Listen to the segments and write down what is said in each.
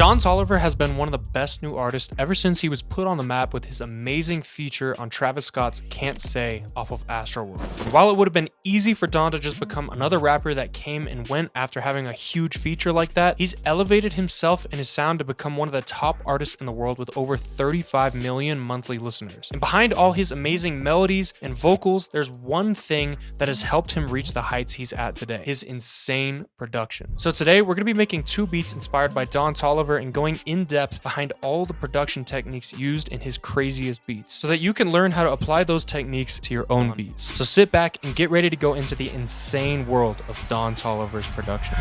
Don Toliver has been one of the best new artists ever since he was put on the map with his amazing feature on Travis Scott's Can't Say off of Astroworld. And while it would have been easy for Don to just become another rapper that came and went after having a huge feature like that, he's elevated himself and his sound to become one of the top artists in the world with over 35 million monthly listeners. And behind all his amazing melodies and vocals, there's one thing that has helped him reach the heights he's at today: his insane production. So today we're going to be making 2 beats inspired by Don Toliver and going in depth behind all the production techniques used in his craziest beats so that you can learn how to apply those techniques to your own beats. So sit back and get ready to go into the insane world of Don Toliver's production.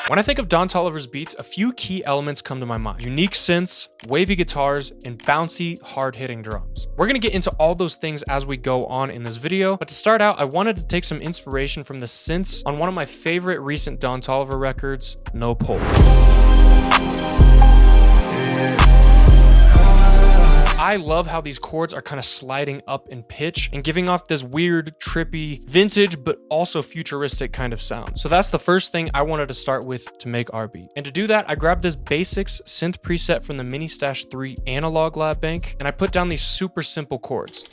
When I think of Don Toliver's beats, a few key elements come to my mind: unique synths, wavy guitars, and bouncy, hard-hitting drums. We're gonna get into all those things as we go on in this video, but to start out, I wanted to take some inspiration from the synths on one of my favorite recent Don Toliver records, No Pole. I love how these chords are kind of sliding up in pitch and giving off this weird, trippy, vintage, but also futuristic kind of sound. So that's the first thing I wanted to start with to make our beat. And to do that, I grabbed this basics synth preset from the Mini Stash 3 analog lab bank, and I put down these super simple chords.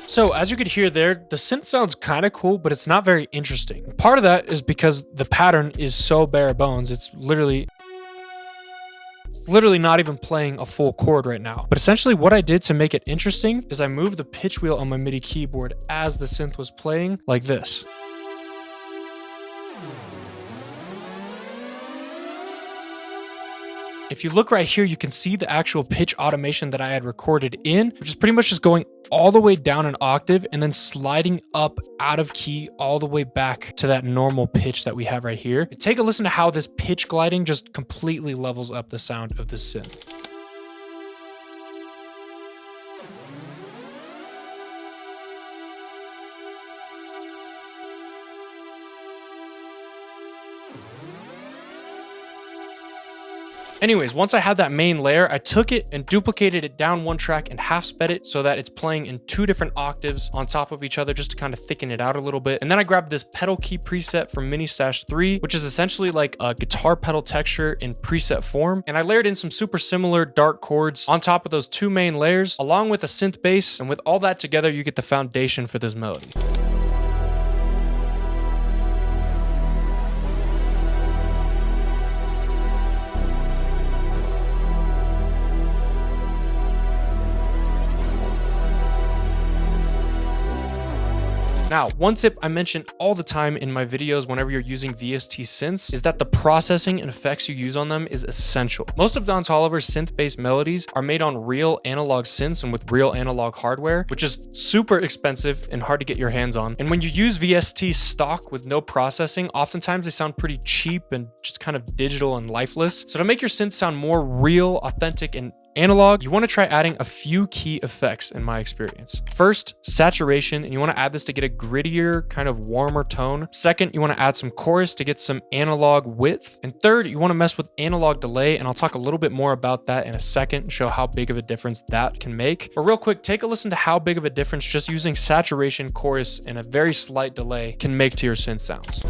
So as you could hear there, the synth sounds kind of cool, but it's not very interesting. Part of that is because the pattern is so bare bones. It's literally not even playing a full chord right now. But essentially what I did to make it interesting is I moved the pitch wheel on my MIDI keyboard as the synth was playing like this. If you look right here, you can see the actual pitch automation that I had recorded in, which is pretty much just going all the way down an octave and then sliding up out of key all the way back to that normal pitch that we have right here. And take a listen to how this pitch gliding just completely levels up the sound of the synth. Anyways, once I had that main layer, I took it and duplicated it down one track and half sped it so that it's playing in 2 different octaves on top of each other just to kind of thicken it out a little bit. And then I grabbed this pedal key preset from Mini Stash 3, which is essentially like a guitar pedal texture in preset form. And I layered in some super similar dark chords on top of those 2 main layers, along with a synth bass. And with all that together, you get the foundation for this melody. Now, one tip I mention all the time in my videos whenever you're using VST synths is that the processing and effects you use on them is essential. Most of Don Toliver's synth-based melodies are made on real analog synths and with real analog hardware, which is super expensive and hard to get your hands on. And when you use VST stock with no processing, oftentimes they sound pretty cheap and just kind of digital and lifeless. So to make your synth sound more real, authentic, and analog, you want to try adding a few key effects in my experience. First, saturation, and you want to add this to get a grittier, kind of warmer tone. Second, you want to add some chorus to get some analog width. And third, you want to mess with analog delay, and I'll talk a little bit more about that in a second and show how big of a difference that can make. But real quick, take a listen to how big of a difference just using saturation, chorus, and a very slight delay can make to your synth sounds.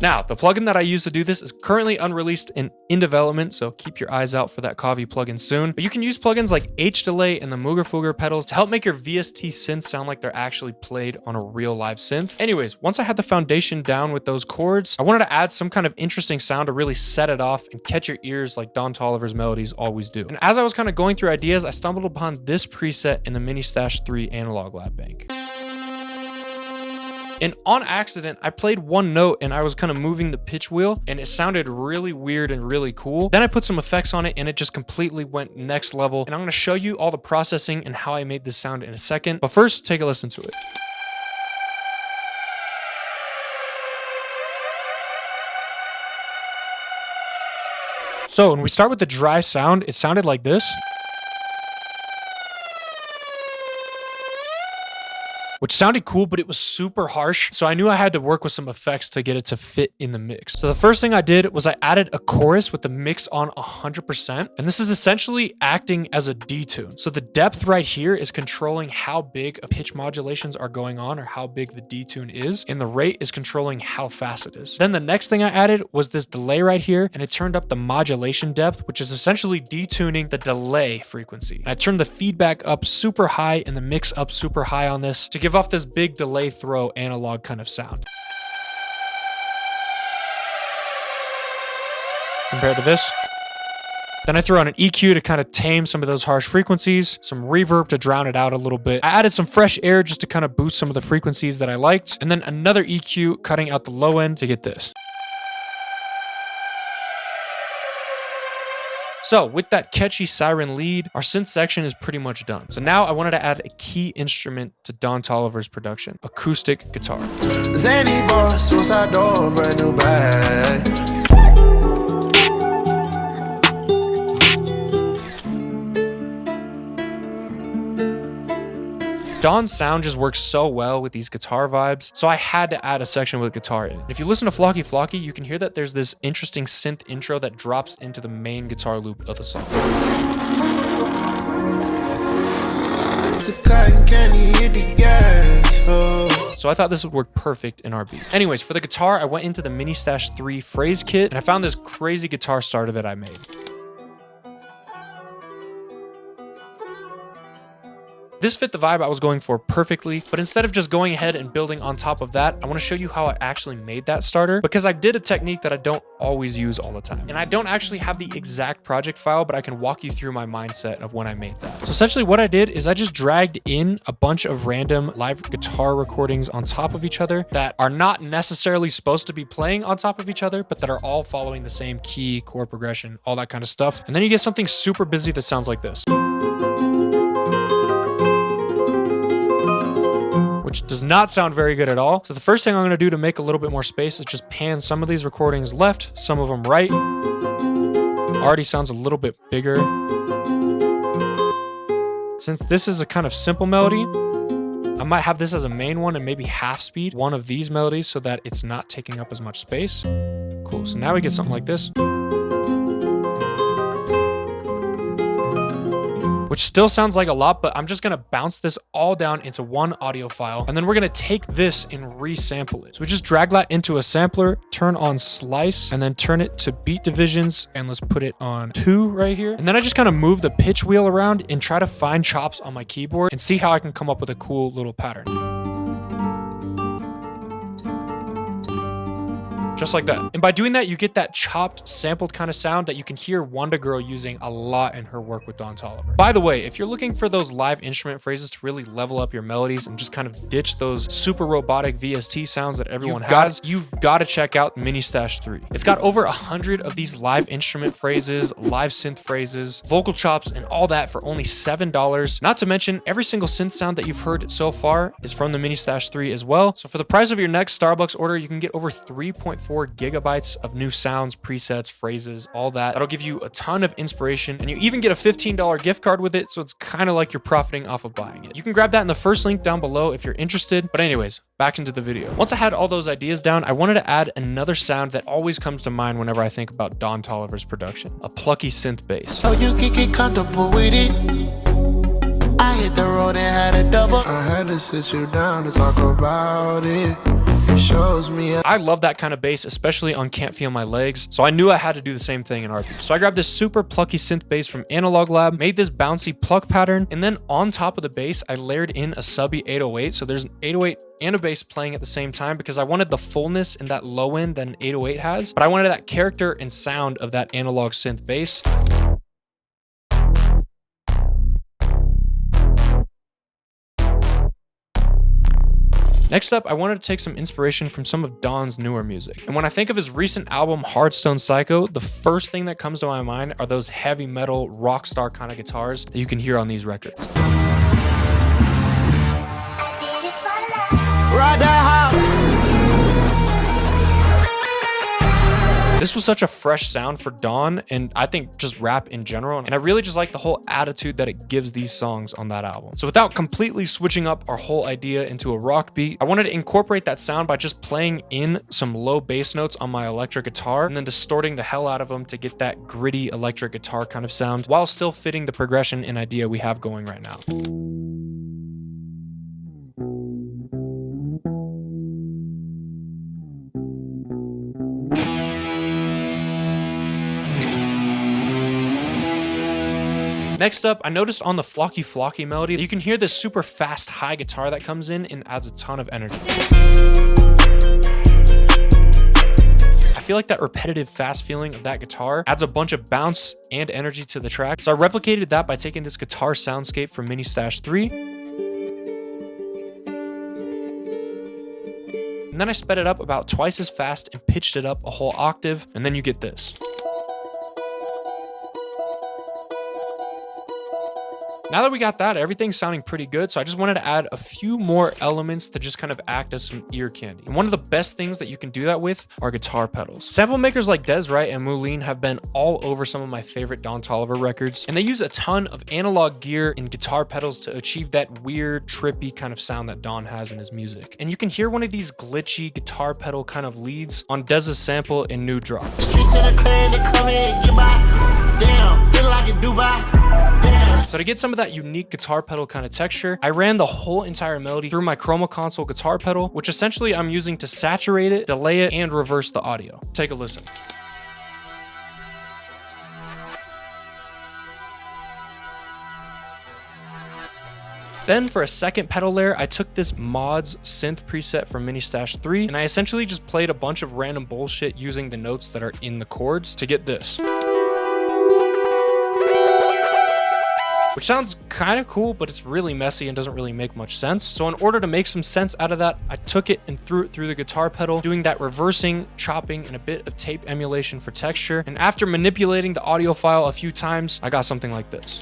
Now, the plugin that I use to do this is currently unreleased and in development, so keep your eyes out for that Kavi plugin soon. But you can use plugins like H-Delay and the Mooger Fooger pedals to help make your VST synths sound like they're actually played on a real live synth. Anyways, once I had the foundation down with those chords, I wanted to add some kind of interesting sound to really set it off and catch your ears like Don Toliver's melodies always do. And as I was kind of going through ideas, I stumbled upon this preset in the Mini Stash 3 analog lab bank. And on accident, I played one note and I was kind of moving the pitch wheel and it sounded really weird and really cool. Then I put some effects on it and it just completely went next level. And I'm going to show you all the processing and how I made this sound in a second. But first, take a listen to it. So when we start with the dry sound, it sounded like this. which sounded cool, but it was super harsh. So I knew I had to work with some effects to get it to fit in the mix. So the first thing I did was I added a chorus with the mix on 100%. And this is essentially acting as a detune. So the depth right here is controlling how big a pitch modulations are going on or how big the detune is. And the rate is controlling how fast it is. Then the next thing I added was this delay right here, and it turned up the modulation depth, which is essentially detuning the delay frequency. And I turned the feedback up super high and the mix up super high on this to give off this big delay throw analog kind of sound. Compared to this. Then I threw on an EQ to kind of tame some of those harsh frequencies, some reverb to drown it out a little bit. I added some fresh air just to kind of boost some of the frequencies that I liked, and then another EQ cutting out the low end to get this. So with that catchy siren lead, our synth section is pretty much done. So now I wanted to add a key instrument to Don Toliver's production, acoustic guitar. Zany boss, suicide door, brand new bag. Don's sound just works so well with these guitar vibes, so I had to add a section with guitar in. If you listen to Flocky Flocky, you can hear that there's this interesting synth intro that drops into the main guitar loop of the song. So I thought this would work perfect in our beat. Anyways, for the guitar, I went into the Mini Stash 3 phrase kit, and I found this crazy guitar starter that I made. This fit the vibe I was going for perfectly, but instead of just going ahead and building on top of that, I want to show you how I actually made that starter, because I did a technique that I don't always use all the time. And I don't actually have the exact project file, but I can walk you through my mindset of when I made that. So essentially what I did is I just dragged in a bunch of random live guitar recordings on top of each other that are not necessarily supposed to be playing on top of each other, but that are all following the same key, chord progression, all that kind of stuff. And then you get something super busy that sounds like this. Which does not sound very good at all. So the first thing I'm gonna do to make a little bit more space is just pan some of these recordings left, some of them right. Already sounds a little bit bigger. Since this is a kind of simple melody, I might have this as a main one and maybe half speed one of these melodies so that it's not taking up as much space. Cool, so now we get something like this. Which still sounds like a lot, but I'm just gonna bounce this all down into one audio file, and then we're gonna take this and resample it. So we just drag that into a sampler, turn on slice, and then turn it to beat divisions, and let's put it on 2 right here. And then I just kind of move the pitch wheel around and try to find chops on my keyboard and see how I can come up with a cool little pattern. Just like that. And by doing that, you get that chopped, sampled kind of sound that you can hear Wanda Girl using a lot in her work with Don Toliver. By the way, if you're looking for those live instrument phrases to really level up your melodies and just kind of ditch those super robotic VST sounds that everyone has, you've got to check out Mini Stash 3. It's got over 100 of these live instrument phrases, live synth phrases, vocal chops, and all that for only $7. Not to mention, every single synth sound that you've heard so far is from the Mini Stash 3 as well. So for the price of your next Starbucks order, you can get over 3.4 gigabytes of new sounds, presets, phrases, all that. That'll give you a ton of inspiration, and you even get a $15 gift card with it, so it's kind of like you're profiting off of buying it. You can grab that in the first link down below if you're interested. But anyways, back into the video. Once I had all those ideas down, I wanted to add another sound that always comes to mind whenever I think about Don Toliver's production, a plucky synth bass. Oh, you can get comfortable with it. I hit the road and had a double. I had to sit you down to talk about it. It shows me. I love that kind of bass, especially on Can't Feel My Legs, so I knew I had to do the same thing in our beat. So I grabbed this super plucky synth bass from Analog Lab, made this bouncy pluck pattern, and then on top of the bass, I layered in a subby 808. So there's an 808 and a bass playing at the same time because I wanted the fullness in that low end that an 808 has, but I wanted that character and sound of that analog synth bass. Next up, I wanted to take some inspiration from some of Don's newer music. And when I think of his recent album, Hardstone Psycho, the first thing that comes to my mind are those heavy metal, rock star kind of guitars that you can hear on these records. This was such a fresh sound for Don, and I think just rap in general, and I really just like the whole attitude that it gives these songs on that album. So without completely switching up our whole idea into a rock beat, I wanted to incorporate that sound by just playing in some low bass notes on my electric guitar and then distorting the hell out of them to get that gritty electric guitar kind of sound while still fitting the progression and idea we have going right now. Next up, I noticed on the Flocky Flocky melody, you can hear this super fast high guitar that comes in and adds a ton of energy. I feel like that repetitive fast feeling of that guitar adds a bunch of bounce and energy to the track. So I replicated that by taking this guitar soundscape from Mini Stash 3. And then I sped it up about twice as fast and pitched it up a whole octave, and then you get this. Now that we got that, everything's sounding pretty good, so I just wanted to add a few more elements to just kind of act as some ear candy. And one of the best things that you can do that with are guitar pedals. Sample makers like Des Wright and Moulin have been all over some of my favorite Don Toliver records, and they use a ton of analog gear and guitar pedals to achieve that weird, trippy kind of sound that Don has in his music. And you can hear one of these glitchy guitar pedal kind of leads on Dez's sample in New Drop. So to get some of that unique guitar pedal kind of texture, I ran the whole entire melody through my Chroma Console guitar pedal, which essentially I'm using to saturate it, delay it, and reverse the audio. Take a listen. Then for a second pedal layer, I took this Mods synth preset from Mini Stash 3, and I essentially just played a bunch of random bullshit using the notes that are in the chords to get this. Which sounds kind of cool, but it's really messy and doesn't really make much sense. So in order to make some sense out of that, I took it and threw it through the guitar pedal, doing that reversing, chopping, and a bit of tape emulation for texture. And after manipulating the audio file a few times, I got something like this.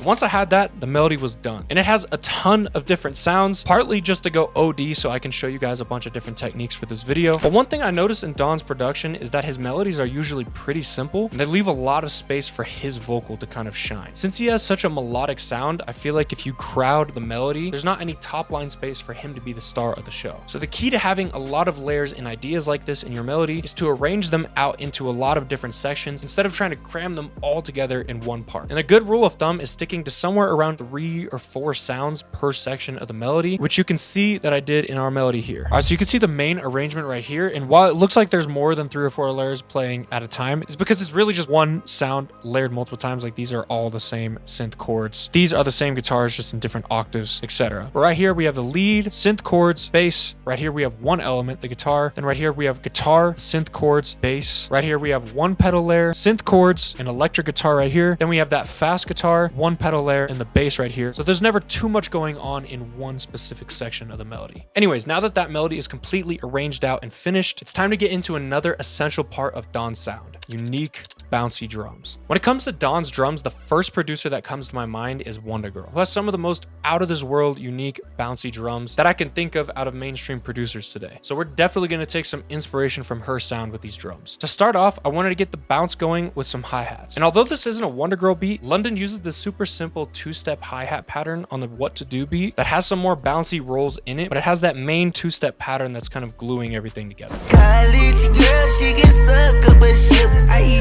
Once I had that, the melody was done. And it has a ton of different sounds, partly just to go OD so I can show you guys a bunch of different techniques for this video. But one thing I noticed in Don's production is that his melodies are usually pretty simple, and they leave a lot of space for his vocal to kind of shine. Since he has such a melodic sound, I feel like if you crowd the melody, there's not any top line space for him to be the star of the show. So the key to having a lot of layers and ideas like this in your melody is to arrange them out into a lot of different sections instead of trying to cram them all together in one part. And a good rule of thumb is sticking to somewhere around 3 or 4 sounds per section of the melody, which you can see that I did in our melody here. All right, so you can see the main arrangement right here, and while it looks like there's more than 3 or 4 layers playing at a time, it's because it's really just one sound layered multiple times. Like, these are all the same synth chords. These are the same guitars, just in different octaves, etc. But right here we have the lead, synth chords, bass. Right here we have one element, the guitar. Then right here we have guitar, synth chords, bass. Right here we have one pedal layer, synth chords, and electric guitar right here. Then we have that fast guitar, one pedal layer, and the bass right here. So there's never too much going on in one specific section of the melody. Anyways, now that that melody is completely arranged out and finished, it's time to get into another essential part of Don's sound: unique, bouncy drums. When it comes to Don's drums, the first producer that comes to my mind is Wonder Girl, who has some of the most out of this world, unique, bouncy drums that I can think of out of mainstream producers today. So we're definitely going to take some inspiration from her sound with these drums. To start off, I wanted to get the bounce going with some hi-hats. And although this isn't a Wonder Girl beat, London uses this super simple 2-step hi-hat pattern on the What To Do beat that has some more bouncy rolls in it, but it has that main 2-step pattern that's kind of gluing everything together.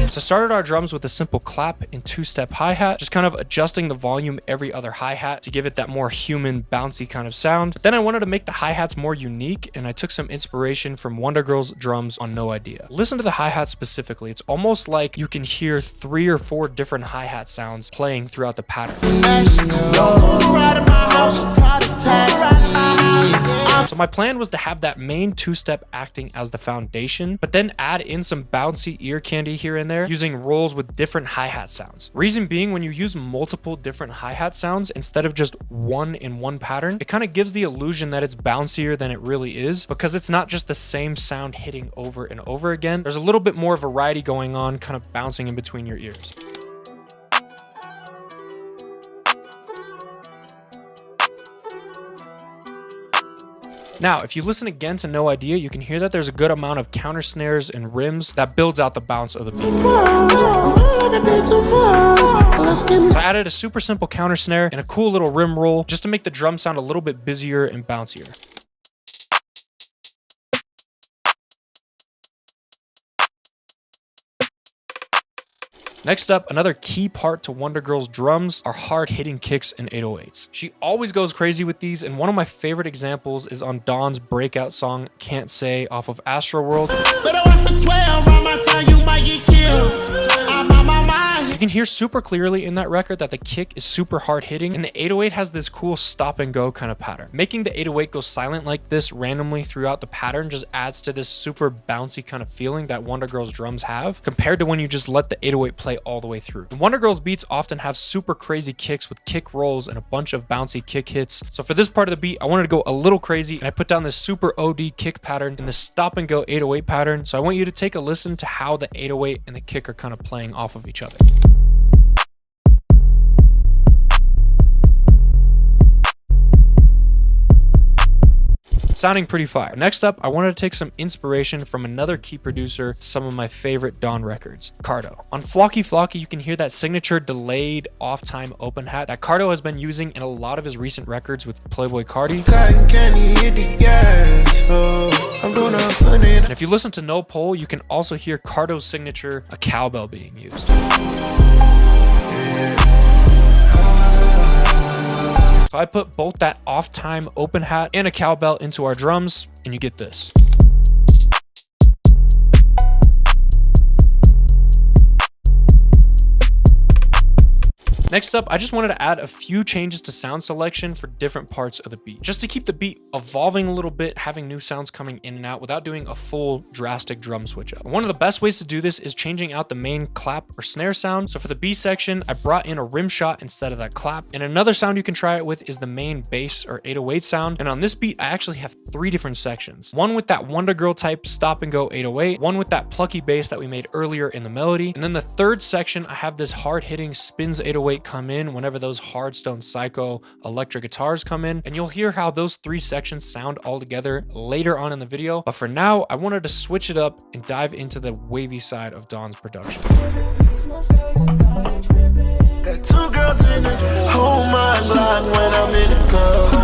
So started our drums with a simple clap and 2-step hi-hat, just kind of adjusting the volume every other hi-hat to give it that more human, bouncy kind of sound. But then I wanted to make the hi-hats more unique, and I took some inspiration from Wonder Girl's drums on No Idea. Listen to the hi-hat specifically. It's almost like you can hear 3 or 4 different hi-hat sounds playing throughout the pattern. So my plan was to have that main 2-step acting as the foundation, but then add in some bouncy ear candy here and there using rolls with different hi-hat sounds. Reason being, when you use multiple different hi-hat sounds instead of just one in one pattern, it kind of gives the illusion that it's bouncier than it really is, because it's not just the same sound hitting over and over again. There's a little bit more variety going on, kind of bouncing in between your ears. Now, if you listen again to No Idea, you can hear that there's a good amount of counter snares and rims that builds out the bounce of the beat. So I added a super simple counter snare and a cool little rim roll just to make the drum sound a little bit busier and bouncier. Next up, another key part to Wonder Girl's drums are hard-hitting kicks and 808s. She always goes crazy with these, and one of my favorite examples is on Don's breakout song, Can't Say, off of Astroworld. You can hear super clearly in that record that the kick is super hard hitting, and the 808 has this cool stop and go kind of pattern. Making the 808 go silent like this randomly throughout the pattern just adds to this super bouncy kind of feeling that Wonder Girl's drums have, compared to when you just let the 808 play all the way through. And Wonder Girl's beats often have super crazy kicks with kick rolls and a bunch of bouncy kick hits. So for this part of the beat, I wanted to go a little crazy, and I put down this super OD kick pattern and this stop and go 808 pattern. So I want you to take a listen to how the 808 and the kick are kind of playing off of each other. Sounding pretty fire. Next up, I wanted to take some inspiration from another key producer to some of my favorite Don records, Cardo. On Flocky Flocky, you can hear that signature delayed off-time open hat that Cardo has been using in a lot of his recent records with Playboi Carti. And if you listen to No Pole, you can also hear Cardo's signature, a cowbell being used. So I put both that off-time open hat and a cowbell into our drums, and you get this. Next up, I just wanted to add a few changes to sound selection for different parts of the beat, just to keep the beat evolving a little bit, having new sounds coming in and out without doing a full drastic drum switch up. One of the best ways to do this is changing out the main clap or snare sound. So for the B section, I brought in a rim shot instead of that clap. And another sound you can try it with is the main bass or 808 sound. And on this beat, I actually have 3 different sections. One with that Wonder Girl type stop and go 808, one with that plucky bass that we made earlier in the melody. And then the third section, I have this hard hitting spins 808 come in whenever those Hardstone Psycho electric guitars come in, and you'll hear how those 3 sections sound all together later on in the video. But for now, I wanted to switch it up and dive into the wavy side of Don's production. Got 2 girls in it. Hold my Glock when I'm in the club.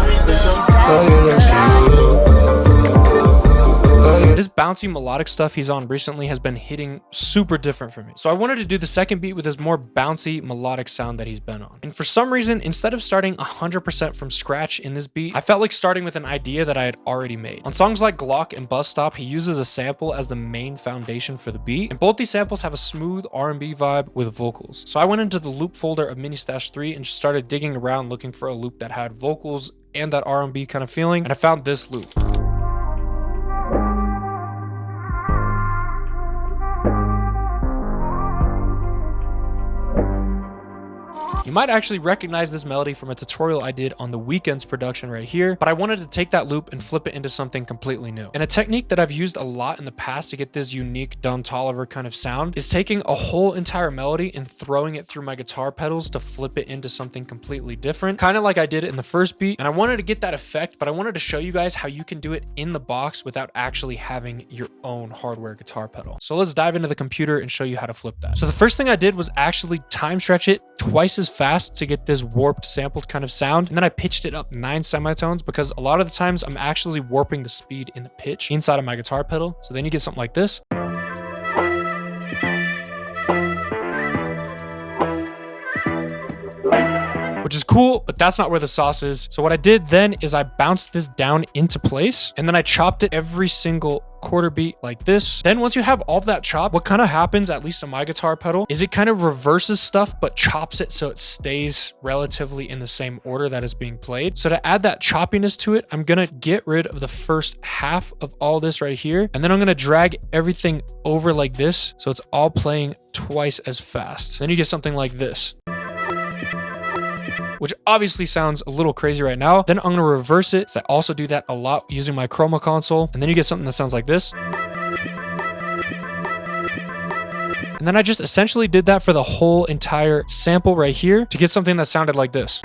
This bouncy melodic stuff he's on recently has been hitting super different for me. So I wanted to do the second beat with his more bouncy melodic sound that he's been on. And for some reason, instead of starting 100% from scratch in this beat, I felt like starting with an idea that I had already made. On songs like Glock and Bus Stop, he uses a sample as the main foundation for the beat. And both these samples have a smooth R&B vibe with vocals. So I went into the loop folder of Mini Stash 3 and just started digging around looking for a loop that had vocals and that R&B kind of feeling. And I found this loop. You might actually recognize this melody from a tutorial I did on the Weeknd's production right here, but I wanted to take that loop and flip it into something completely new. And a technique that I've used a lot in the past to get this unique Don Toliver kind of sound is taking a whole entire melody and throwing it through my guitar pedals to flip it into something completely different, kind of like I did in the first beat. And I wanted to get that effect, but I wanted to show you guys how you can do it in the box without actually having your own hardware guitar pedal. So let's dive into the computer and show you how to flip that. So the first thing I did was actually time stretch it twice as fast to get this warped sampled kind of sound, and then I pitched it up 9 semitones because a lot of the times I'm actually warping the speed in the pitch inside of my guitar pedal. So then you get something like this. Which is cool, but that's not where the sauce is. So what I did then is I bounced this down into place, and then I chopped it every single quarter beat like this. Then once you have all of that chopped, what kind of happens, at least on my guitar pedal, is it kind of reverses stuff but chops it so it stays relatively in the same order that is being played. So to add that choppiness to it, I'm gonna get rid of the first half of all this right here, and then I'm gonna drag everything over like this so it's all playing twice as fast. Then you get something like this, which obviously sounds a little crazy right now. Then I'm gonna reverse it. So I also do that a lot using my chroma console. And then you get something that sounds like this. And then I just essentially did that for the whole entire sample right here to get something that sounded like this.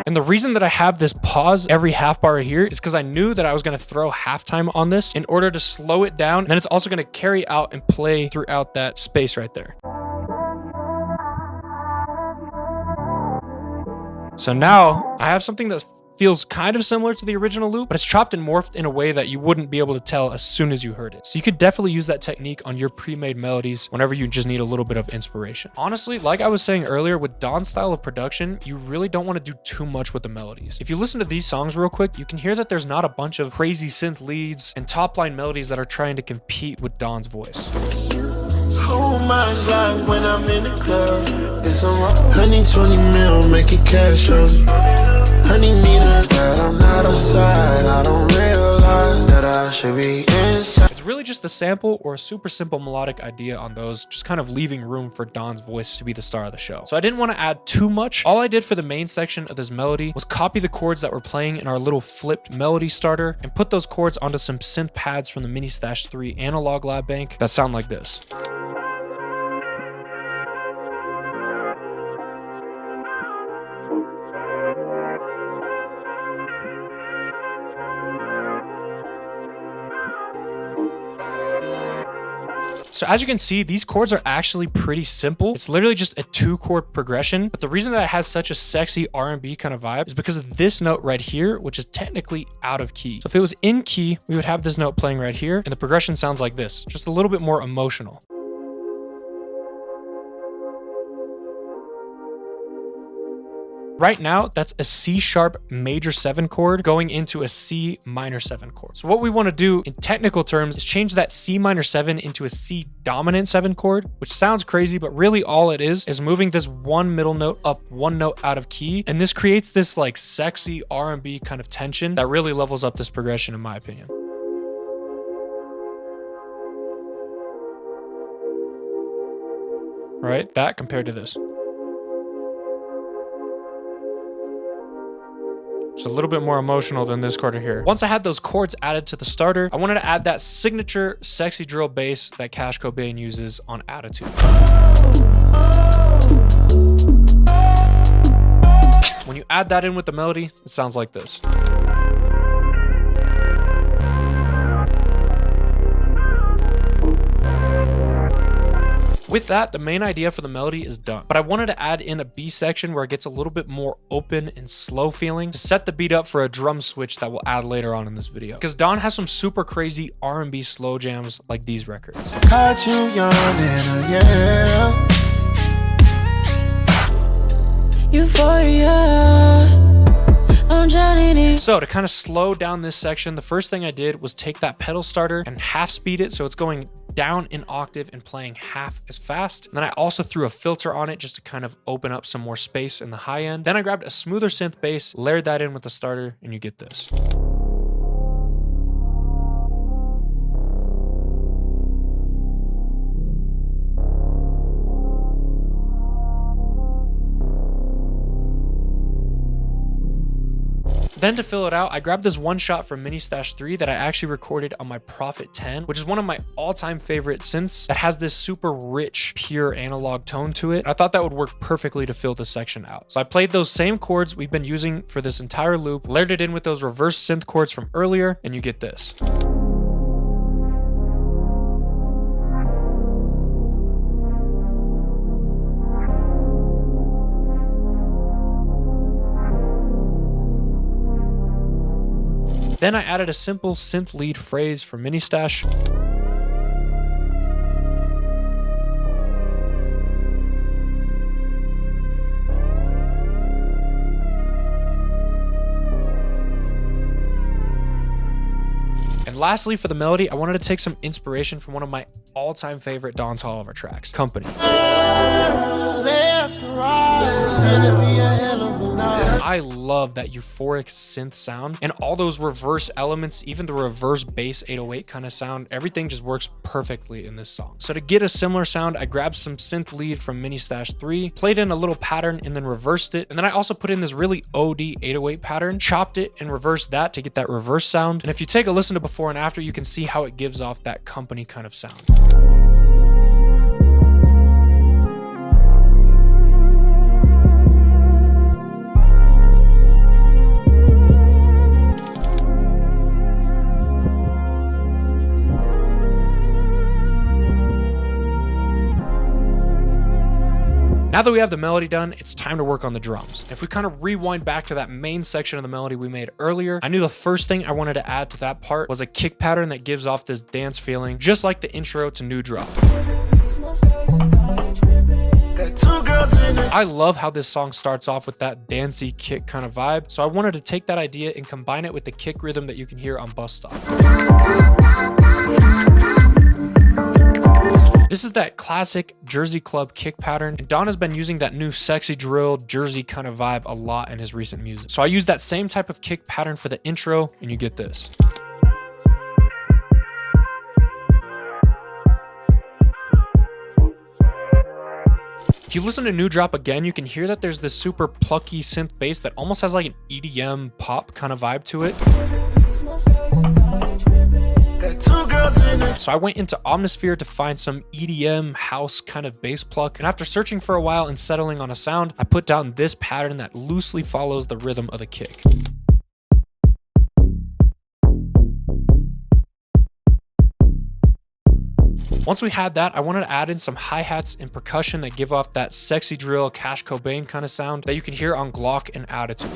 And the reason that I have this pause every half bar here is because I knew that I was going to throw halftime on this in order to slow it down. And then it's also going to carry out and play throughout that space right there. So now I have something that feels kind of similar to the original loop, but it's chopped and morphed in a way that you wouldn't be able to tell as soon as you heard it. So you could definitely use that technique on your pre-made melodies whenever you just need a little bit of inspiration. Honestly, like I was saying earlier, with Don's style of production, you really don't want to do too much with the melodies. If you listen to these songs real quick, you can hear that there's not a bunch of crazy synth leads and top line melodies that are trying to compete with Don's voice. Oh my God, when I'm in the club, it's a rock. Honey, 20 mil, make it cash on me. Honey, need a that I'm not outside. I don't realize that I should be inside. It's really just a sample or a super simple melodic idea on those, just kind of leaving room for Don's voice to be the star of the show. So I didn't want to add too much. All I did for the main section of this melody was copy the chords that were playing in our little flipped melody starter and put those chords onto some synth pads from the Mini Stash 3 analog lab bank that sound like this. So as you can see, these chords are actually pretty simple. It's literally just a 2-chord progression. But the reason that it has such a sexy R&B kind of vibe is because of this note right here, which is technically out of key. So if it was in key, we would have this note playing right here, and the progression sounds like this, just a little bit more emotional. Right now, that's a C sharp major 7 chord going into a C minor 7 chord. So what we want to do in technical terms is change that C minor 7 into a C dominant 7 chord, which sounds crazy, but really all it is moving this one middle note up, one note out of key. And this creates this like sexy R&B kind of tension that really levels up this progression in my opinion. Right? That compared to this. It's a little bit more emotional than this chord here. Once I had those chords added to the starter, I wanted to add that signature sexy drill bass that Cash Cobain uses on Attitude. When you add that in with the melody, it sounds like this. With that, the main idea for the melody is done, but I wanted to add in a B section where it gets a little bit more open and slow feeling to set the beat up for a drum switch that we'll add later on in this video. Because Don has some super crazy R&B slow jams like these records. Caught you yawning, yeah. Euphoria. So to kind of slow down this section, the first thing I did was take that pedal starter and half speed it so it's going down an octave and playing half as fast. And then I also threw a filter on it just to kind of open up some more space in the high end. Then I grabbed a smoother synth bass, layered that in with the starter, and you get this. Then to fill it out, I grabbed this one shot from Mini Stash 3 that I actually recorded on my Prophet 10, which is one of my all-time favorite synths that has this super rich, pure analog tone to it. I thought that would work perfectly to fill this section out. So I played those same chords we've been using for this entire loop, layered it in with those reverse synth chords from earlier, and you get this. Then I added a simple synth lead phrase for Mini Stash. And lastly, for the melody, I wanted to take some inspiration from one of my all-time favorite Don Toliver tracks, Company. I love that euphoric synth sound and all those reverse elements, even the reverse bass 808 kind of sound, everything just works perfectly in this song. So to get a similar sound, I grabbed some synth lead from Mini Stash 3, played in a little pattern and then reversed it. And then I also put in this really OD 808 pattern, chopped it and reversed that to get that reverse sound. And if you take a listen to before and after, you can see how it gives off that Company kind of sound. Now that we have the melody done, it's time to work on the drums. If we kind of rewind back to that main section of the melody we made earlier, I knew the first thing I wanted to add to that part was a kick pattern that gives off this dance feeling, just like the intro to New Drop. I love how this song starts off with that dancey kick kind of vibe, so I wanted to take that idea and combine it with the kick rhythm that you can hear on Bus Stop. This is that classic Jersey club kick pattern, and Don has been using that new sexy drill Jersey kind of vibe a lot in his recent music. So I used that same type of kick pattern for the intro, and you get this. If you listen to New Drop again, you can hear that there's this super plucky synth bass that almost has like an EDM pop kind of vibe to it. So I went into Omnisphere to find some EDM house kind of bass pluck, and after searching for a while and settling on a sound, I put down this pattern that loosely follows the rhythm of the kick. Once we had that, I wanted to add in some hi-hats and percussion that give off that sexy drill Cash Cobain kind of sound that you can hear on Glock and Attitude.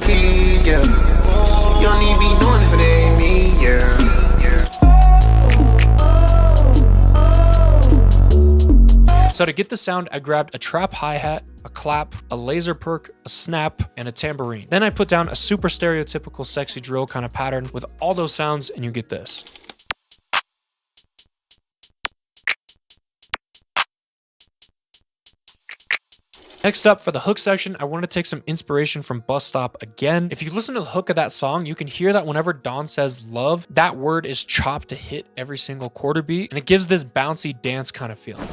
So to get the sound, I grabbed a trap hi-hat, a clap, a laser perk, a snap, and a tambourine. Then I put down a super stereotypical sexy drill kind of pattern with all those sounds, and you get this. Next up, for the hook section, I wanted to take some inspiration from Bus Stop again. If you listen to the hook of that song, you can hear that whenever Don says love, that word is chopped to hit every single quarter beat, and it gives this bouncy dance kind of feeling.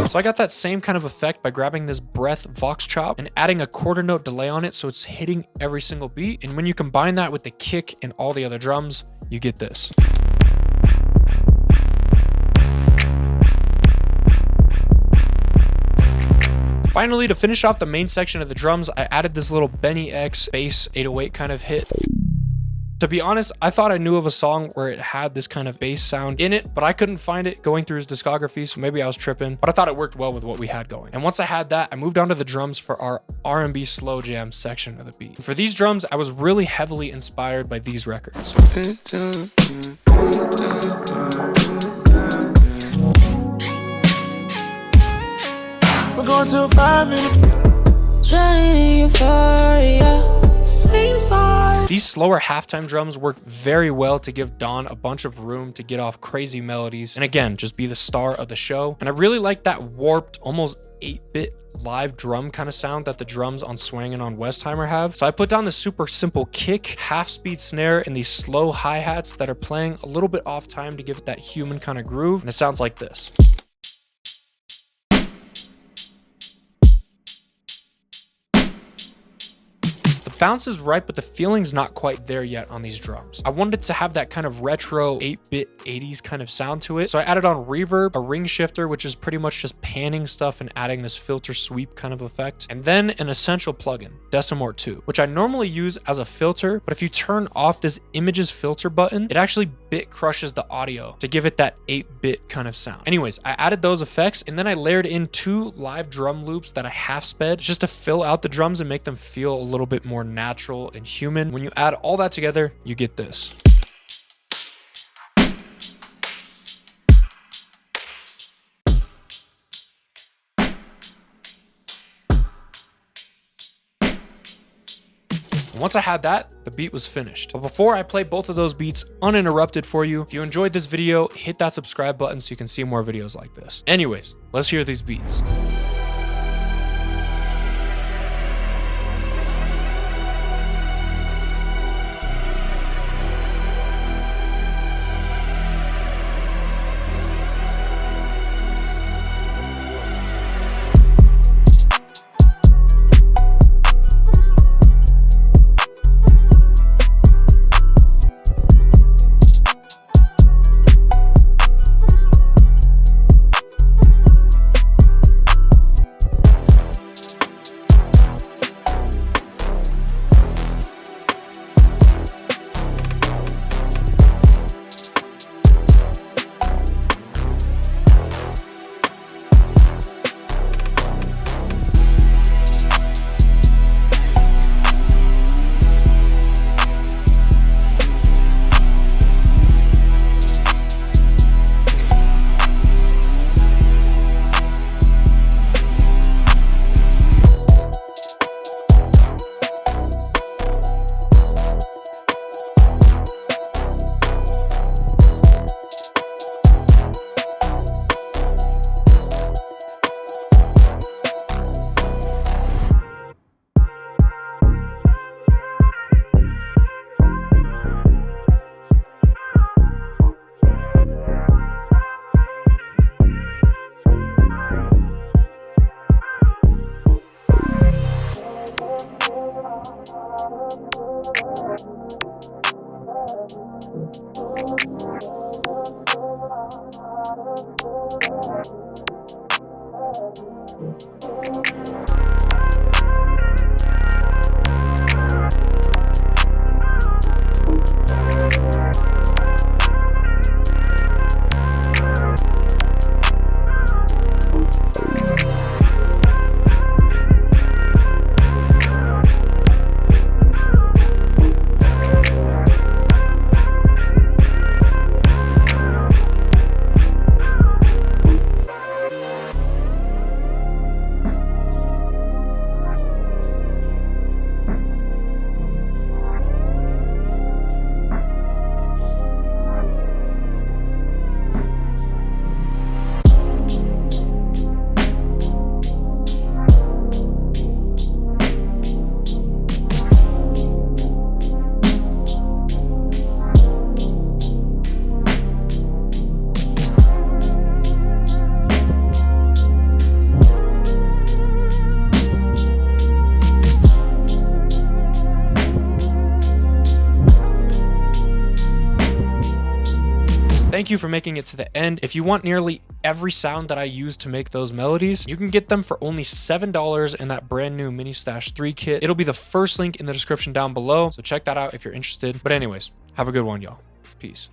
So I got that same kind of effect by grabbing this breath vox chop and adding a quarter note delay on it so it's hitting every single beat. And when you combine that with the kick and all the other drums, you get this. Finally, to finish off the main section of the drums, I added this little Benny X bass 808 kind of hit. To be honest, I thought I knew of a song where it had this kind of bass sound in it, but I couldn't find it going through his discography, so maybe I was tripping, but I thought it worked well with what we had going. And once I had that, I moved on to the drums for our R&B slow jam section of the beat. And for these drums, I was really heavily inspired by these records. We're going to 5 minutes. These slower halftime drums work very well to give Don a bunch of room to get off crazy melodies and again, just be the star of the show. And I really like that warped, almost 8-bit live drum kind of sound that the drums on Swangin' on Westheimer have. So I put down this super simple kick, half-speed snare, and these slow hi-hats that are playing a little bit off time to give it that human kind of groove. And it sounds like this. Bounce is right, but the feeling's not quite there yet on these drums. I wanted to have that kind of retro 8-bit 80s kind of sound to it. So I added on reverb, a ring shifter, which is pretty much just panning stuff and adding this filter sweep kind of effect. And then an essential plugin, Decimort 2, which I normally use as a filter, but if you turn off this images filter button, it actually bit crushes the audio to give it that 8-bit kind of sound. Anyways, I added those effects and then I layered in 2 live drum loops that I half sped just to fill out the drums and make them feel a little bit more natural and human. When you add all that together, you get this. Once I had that, the beat was finished. But before I play both of those beats uninterrupted for you, if you enjoyed this video, hit that subscribe button so you can see more videos like this. Anyways, let's hear these beats. Thank you for making it to the end. If you want nearly every sound that I use to make those melodies, you can get them for only $7 in that brand new Mini Stash 3 kit. It'll be the first link in the description down below, so check that out if you're interested. But anyways, have a good one, y'all. Peace.